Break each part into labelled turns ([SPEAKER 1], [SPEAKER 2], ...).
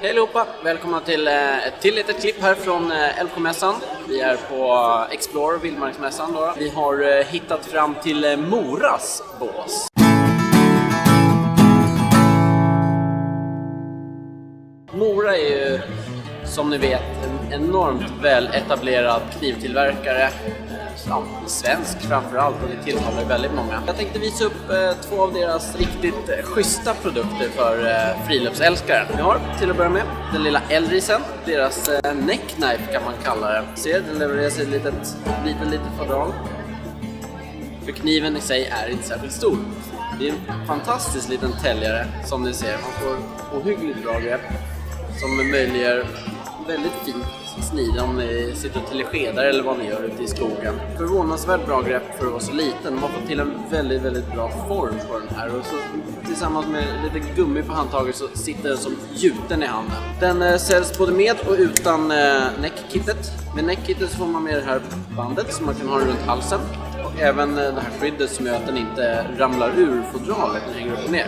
[SPEAKER 1] Hej allihopa! Välkomna till ett litet klipp här från LK-mässan. Vi är på Explore, Vildmarksmässan då. Vi har hittat fram till Moras bås. Mora är ju, som ni vet, en enormt väl etablerad knivtillverkare. Svensk framförallt, och det tilltalar väldigt många. Jag tänkte visa upp två av deras riktigt schyssta produkter för friluftsälskare. Vi har till att börja med den lilla Elrisen, deras neckknife kan man kalla det. Ser, den levereras i ett litet fodral. För kniven i sig är inte särskilt stor. Det är en fantastisk liten täljare som ni ser. Man får ohyggligt bra grepp som möjliggör väldigt fint snida om ni sitter till skedar eller vad ni gör ute i skogen. Förvånansvärt bra grepp för att vara så liten. Man får till en väldigt bra form på den här. Och så tillsammans med lite gummi på handtaget så sitter den som gjuten i handen. Den säljs både med och utan neckkittet. Med neckkittet så får man med det här bandet som man kan ha runt halsen. Och även det här skyddet som gör att den inte ramlar ur fodralet när den hänger upp och ner.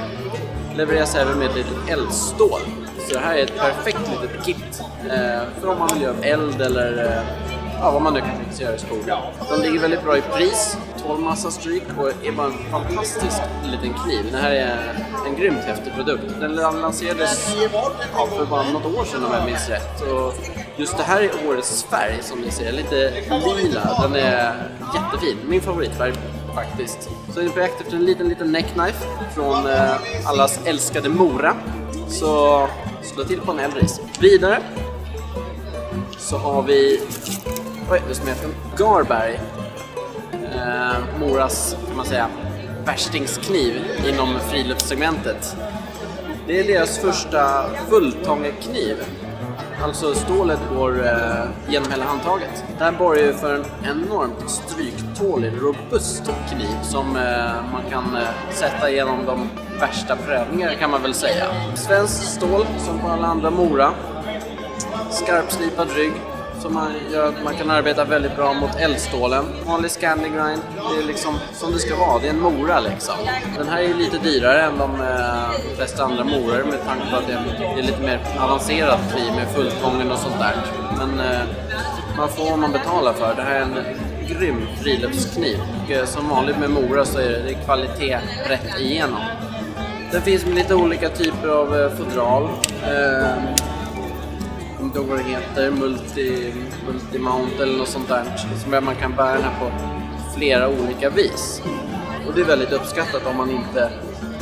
[SPEAKER 1] Levereras även med ett litet eldstål. Så det här är ett perfekt litet kit för om man vill göra eld eller vad man nu kan tänka sig göra i skogen. De ligger väldigt bra i pris, 12 massa stryk och är bara en fantastisk liten kniv. Det här är en grymt häftig produkt. Den lanserades för bara något år sedan om jag minns rätt. Och just det här är årets färg som ni ser, lite lila. Den är jättefin, min favoritfärg faktiskt. Så är ni på jakt efter en liten neckknife från allas älskade Mora. Så slå till på en Elris. Vidare så har vi Garberg, Moras kan man säga värstingskniv inom friluftssegmentet. Det är deras första fulltångekniv. Alltså stålet går genom hela handtaget. Det här borgar ju för en enormt stryktålig, robust kniv som man kan sätta igenom de värsta prövningar kan man väl säga. Svenskt stål som på alla andra Mora. Skarpslipad rygg som gör att man kan arbeta väldigt bra mot eldstålen. Vanlig Scandi grind, det är liksom som det ska vara, det är en Mora liksom. Den här är lite dyrare än de flesta andra Moror med tanke på att det är lite mer avancerad kniv med fulltången och sånt där. Men man får vad man betalar för. Det här är en grym friluftskniv. Och som vanligt med Mora så är det kvalitet rätt igenom. Den finns med lite olika typer av fodral. Vad det heter, multimount eller något sånt där som man kan bära den här på flera olika vis. Och det är väldigt uppskattat om man inte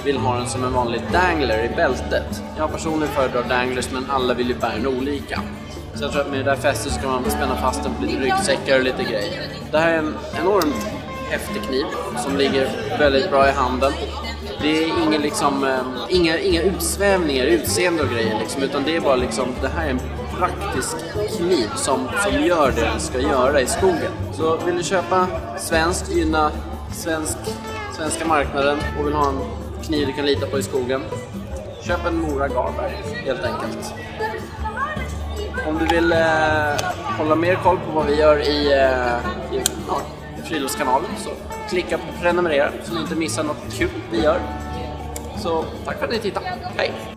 [SPEAKER 1] vill ha den som en vanlig dangler i bältet. Jag personligen föredrar danglers, men alla vill ju bära den olika. Så jag tror att med det där fästet ska man spänna fast den på lite ryggsäckar och lite grejer. Det här är en enormt häftig kniv som ligger väldigt bra i handen. Det är inga utsvävningar, utseende och grejer liksom, utan det är bara liksom, det här är en praktisk kniv som gör det den ska göra i skogen. Så vill du köpa svenskt, gynna svenska marknaden och vill ha en kniv du kan lita på i skogen, köp en Mora Garberg helt enkelt. Om du vill hålla mer koll på vad vi gör i Friluftskanalen så klicka på prenumerera så ni inte missar något kul vi gör. Så tack för att ni tittade. Hej!